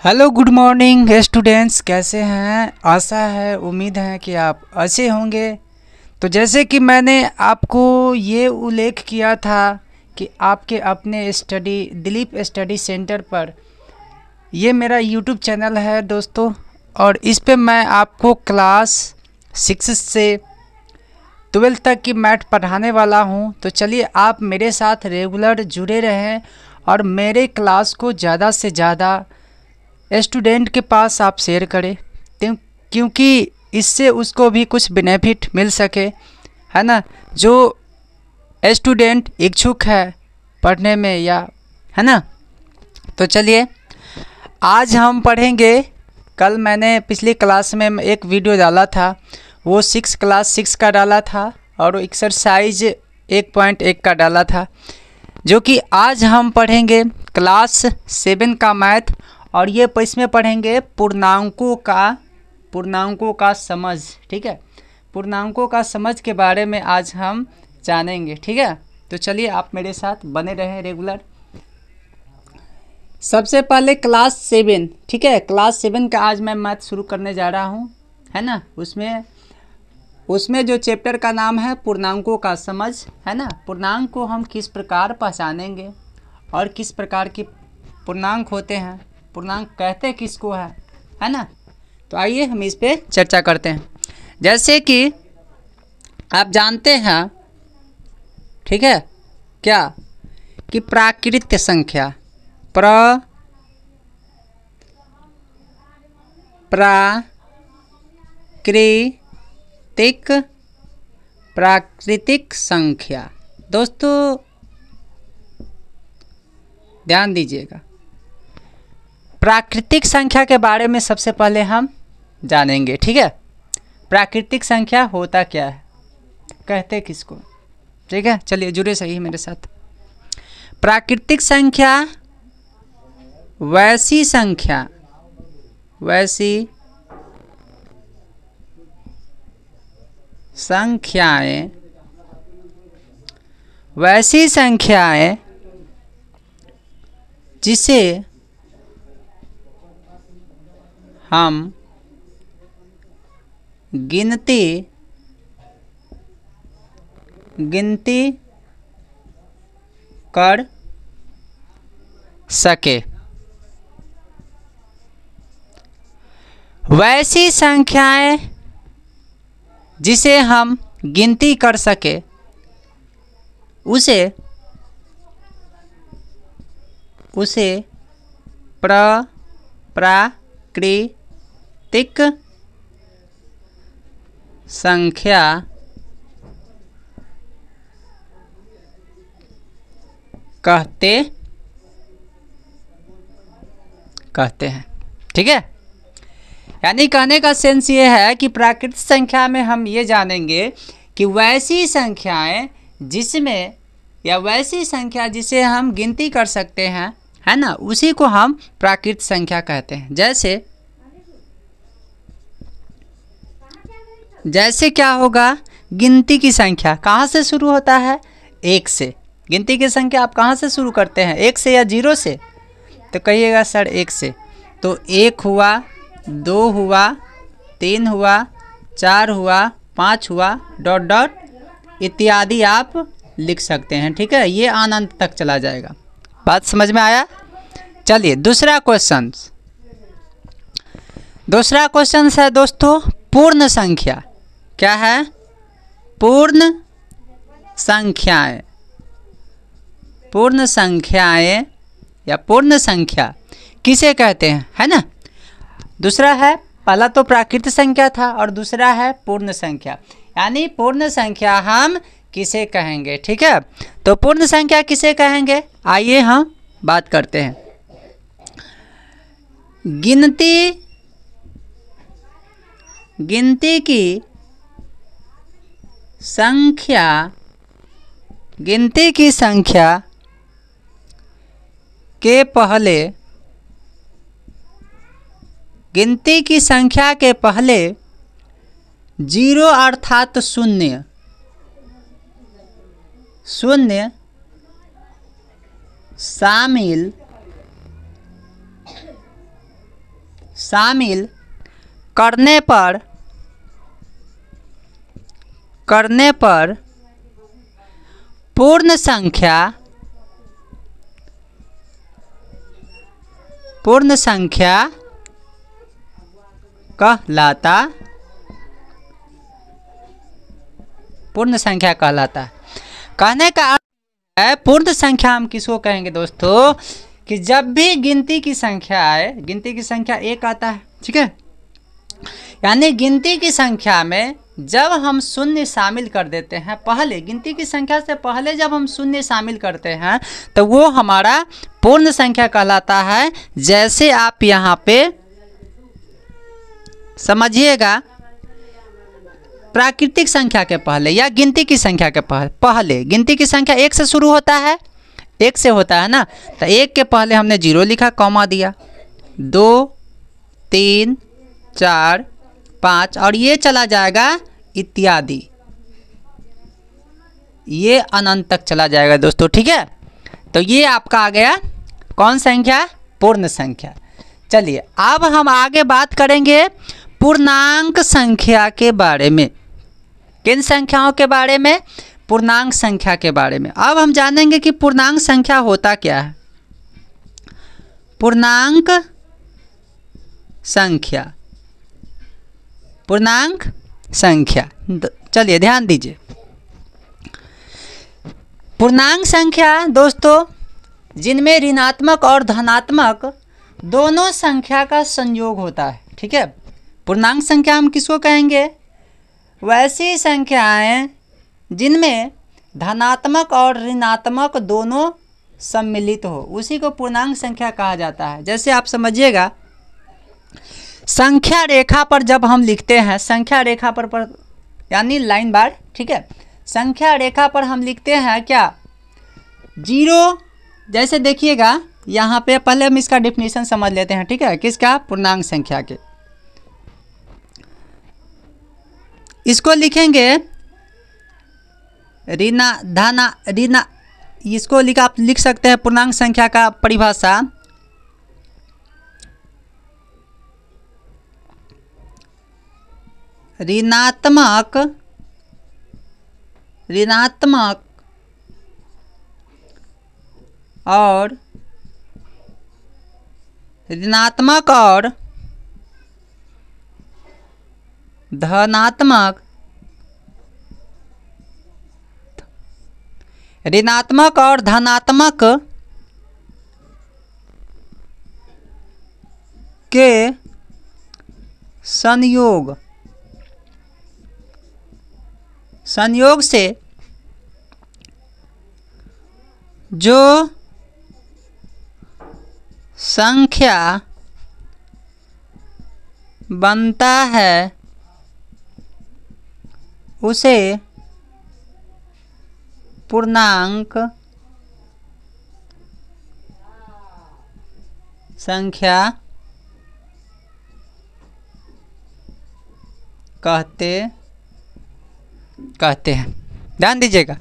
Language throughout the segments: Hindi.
हेलो गुड मॉर्निंग स्टूडेंट्स, कैसे हैं। आशा है, उम्मीद है कि आप अच्छे होंगे। तो जैसे कि मैंने आपको ये उल्लेख किया था कि आपके अपने स्टडी दिलीप स्टडी सेंटर पर ये मेरा यूट्यूब चैनल है दोस्तों, और इस पे मैं आपको क्लास 6 से 12 तक की मैथ पढ़ाने वाला हूं। तो चलिए आप मेरे साथ रेगुलर जुड़े रहें और मेरे क्लास को ज़्यादा से ज़्यादा स्टूडेंट के पास आप शेयर करें, क्योंकि इससे उसको भी कुछ बेनिफिट मिल सके, है ना। जो स्टूडेंट इच्छुक है पढ़ने में, या है ना। तो चलिए आज हम पढ़ेंगे। कल मैंने पिछली क्लास में एक वीडियो डाला था, वो क्लास 6 का डाला था और एक्सरसाइज 1.1 का डाला था, जो कि आज हम पढ़ेंगे क्लास 7 का मैथ। और ये इसमें पढ़ेंगे पूर्णांकों का समझ। ठीक है, पूर्णांकों का समझ के बारे में आज हम जानेंगे। ठीक है, तो चलिए आप मेरे साथ बने रहें रेगुलर। सबसे पहले क्लास 7, ठीक है, क्लास 7 का आज मैं मैथ शुरू करने जा रहा हूँ, है ना। उसमें जो चैप्टर का नाम है पूर्णांकों का समझ, है ना। पूर्णांक को हम किस प्रकार पहचानेंगे और किस प्रकार के पूर्णांक होते हैं, पूर्णांक कहते किसको है ना। तो आइए हम इस पे चर्चा करते हैं। जैसे कि आप जानते हैं, ठीक है, क्या कि प्राकृत संख्या प्राकृतिक संख्या। दोस्तों ध्यान दीजिएगा, प्राकृतिक संख्या के बारे में सबसे पहले हम जानेंगे। ठीक है, प्राकृतिक संख्या होता क्या है, कहते किसको। ठीक है, चलिए जुड़े सही मेरे साथ। प्राकृतिक संख्या वैसी संख्याएं जिसे हम गिनती कर सके। वैसी संख्याएं जिसे हम गिनती कर सके उसे प्राकृतिक संख्या कहते हैं। ठीक है, यानी कहने का सेंस ये है कि प्राकृतिक संख्या में हम ये जानेंगे कि वैसी संख्याएं जिसमें, या वैसी संख्या जिसे हम गिनती कर सकते हैं, है ना, उसी को हम प्राकृतिक संख्या कहते हैं। जैसे क्या होगा, गिनती की संख्या कहाँ से शुरू होता है, 1 से। गिनती की संख्या आप कहाँ से शुरू करते हैं, 1 से या 0 से। तो कहिएगा सर 1 से। तो 1 हुआ, 2 हुआ, 3 हुआ, 4 हुआ, 5 हुआ, डॉट डॉट इत्यादि आप लिख सकते हैं। ठीक है, ये अनंत तक चला जाएगा। बात समझ में आया। चलिए दूसरा क्वेश्चन है दोस्तों, पूर्ण संख्या। क्या है, पूर्ण संख्याएं या पूर्ण संख्या किसे कहते हैं, है ना। दूसरा है, पहला तो प्राकृतिक संख्या था और दूसरा है पूर्ण संख्या, यानी पूर्ण संख्या हम किसे कहेंगे। ठीक है, तो पूर्ण संख्या किसे कहेंगे, आइए हम बात करते हैं। गिनती की संख्या के पहले 0 अर्थात शून्य शामिल शामिल करने पर पूर्ण संख्या कहलाता है। कहने का अर्थ है पूर्ण संख्या हम किसको कहेंगे दोस्तों, कि जब भी गिनती की संख्या आए, गिनती की संख्या एक आता है, ठीक है, यानी गिनती की संख्या में जब हम शून्य शामिल कर देते हैं, पहले गिनती की संख्या से पहले जब हम शून्य शामिल करते हैं तो वो हमारा पूर्ण संख्या कहलाता है। जैसे आप यहाँ पे समझिएगा, प्राकृतिक संख्या के पहले या गिनती की संख्या के पहले गिनती की संख्या एक से शुरू होता है, एक से होता है ना, तो एक के पहले हमने 0 लिखा, कॉमा दिया, 2 3 4 5 और ये चला जाएगा इत्यादि, ये अनंत तक चला जाएगा दोस्तों, ठीक है। तो ये आपका आ गया कौन संख्या, पूर्ण संख्या। चलिए अब हम आगे बात करेंगे पूर्णांक संख्या के बारे में। किन संख्याओं के बारे में, पूर्णांक संख्या के बारे में। अब हम जानेंगे कि पूर्णांक संख्या होता क्या है। पूर्णांक संख्या, चलिए ध्यान दीजिए। पूर्णांक संख्या दोस्तों जिनमें ऋणात्मक और धनात्मक दोनों संख्या का संयोग होता है, ठीक है। पूर्णांक संख्या हम किसको कहेंगे, वैसी संख्याएं जिनमें धनात्मक और ऋणात्मक दोनों सम्मिलित हो, उसी को पूर्णांक संख्या कहा जाता है। जैसे आप समझिएगा, संख्या रेखा पर जब हम लिखते हैं, संख्या रेखा पर यानी लाइन बार, ठीक है, संख्या रेखा पर हम लिखते हैं क्या, 0। जैसे देखिएगा यहाँ पे, पहले हम इसका डेफिनेशन समझ लेते हैं, ठीक है, किसका, पूर्णांक संख्या के। इसको लिखेंगे इसको आप लिख सकते हैं पूर्णांक संख्या का परिभाषा, ऋणात्मक और धनात्मक के संयोग से जो संख्या बनता है उसे पूर्णांक संख्या कहते हैं। ध्यान दीजिएगा,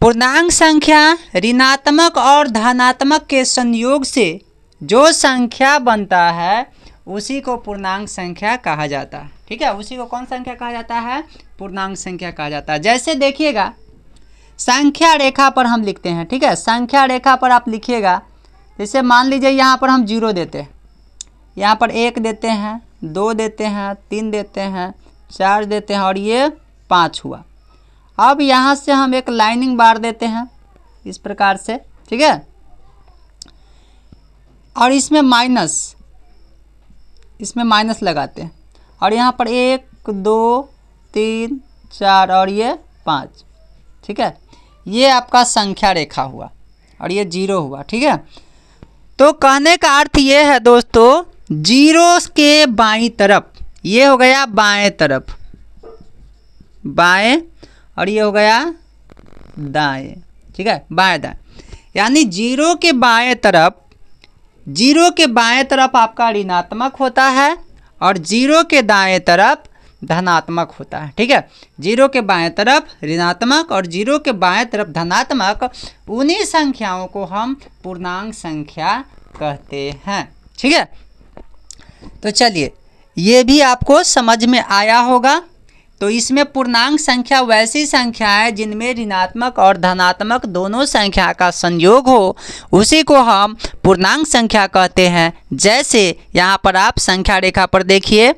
पूर्णांक संख्या ऋणात्मक और धनात्मक के संयोग से जो संख्या बनता है उसी को पूर्णांक संख्या कहा जाता है, ठीक है। उसी को कौन संख्या कहा जाता है, पूर्णांक संख्या कहा जाता है। जैसे देखिएगा, संख्या रेखा पर हम लिखते हैं, ठीक है, संख्या रेखा पर आप लिखिएगा, जैसे मान लीजिए यहाँ पर हम 0 देते हैं, यहाँ पर 1 देते हैं, 2 देते हैं, 3 देते हैं, 4 देते हैं और ये 5 हुआ। अब यहाँ से हम एक लाइनिंग बार देते हैं इस प्रकार से, ठीक है, और इसमें माइनस लगाते हैं और यहाँ पर 1 2 3 4 और ये 5, ठीक है। ये आपका संख्या रेखा हुआ और ये 0 हुआ, ठीक है। तो कहने का अर्थ ये है दोस्तों, 0 के बाईं तरफ ये हो गया बाएं तरफ, बाएं, और ये हो गया दाएं, ठीक है, बाएं दाएं, यानी 0 के बाएं तरफ आपका ऋणात्मक होता है और 0 के दाएं तरफ धनात्मक होता है, ठीक है। 0 के बाएं तरफ ऋणात्मक और 0 के बाएं तरफ धनात्मक, उन्हीं संख्याओं को हम पूर्णांक संख्या कहते हैं, ठीक है। तो चलिए, ये भी आपको समझ में आया होगा। तो इसमें पूर्णांक संख्या वैसी संख्या है जिनमें ऋणात्मक और धनात्मक दोनों संख्या का संयोग हो, उसी को हम पूर्णांक संख्या कहते हैं। जैसे यहाँ पर आप संख्या रेखा पर देखिए,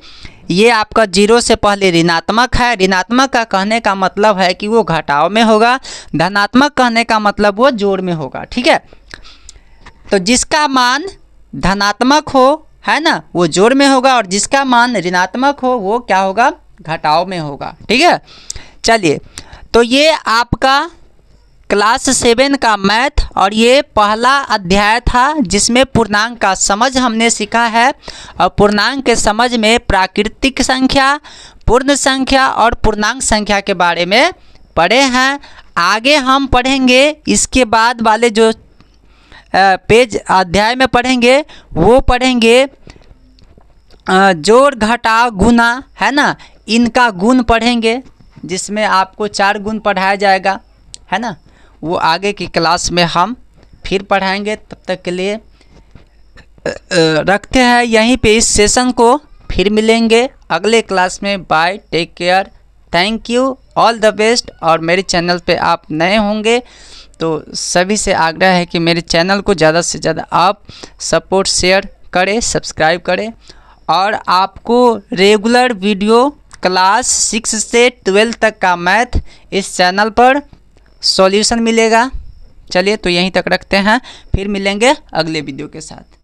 ये आपका 0 से पहले ऋणात्मक है। ऋणात्मक का कहने का मतलब है कि वो घटाव में होगा, धनात्मक कहने का मतलब वो जोड़ में होगा। ठीक है, तो जिसका मान धनात्मक हो, है ना, वो जोड़ में होगा, और जिसका मान ऋणात्मक हो वो क्या होगा, घटाव में होगा। ठीक है, चलिए, तो ये आपका क्लास 7 का मैथ और ये पहला अध्याय था जिसमें पूर्णांक का समझ हमने सीखा है। और पूर्णांक के समझ में प्राकृतिक संख्या, पूर्ण संख्या और पूर्णांक संख्या के बारे में पढ़े हैं। आगे हम पढ़ेंगे, इसके बाद वाले जो पेज अध्याय में पढ़ेंगे वो पढ़ेंगे जोड़ घटाव गुना, है ना, इनका गुण पढ़ेंगे, जिसमें आपको 4 गुण पढ़ाया जाएगा, है ना। वो आगे की क्लास में हम फिर पढ़ाएंगे। तब तक के लिए रखते हैं यहीं पे इस सेशन को, फिर मिलेंगे अगले क्लास में। Bye, take care, thank you, all the best. और मेरे चैनल पे आप नए होंगे तो सभी से आग्रह है कि मेरे चैनल को ज़्यादा से ज़्यादा आप सपोर्ट, शेयर करें, सब्सक्राइब करें। और आपको रेगुलर वीडियो क्लास 6 से 12 तक का मैथ इस चैनल पर सॉल्यूशन मिलेगा। चलिए, तो यहीं तक रखते हैं, फिर मिलेंगे अगले वीडियो के साथ।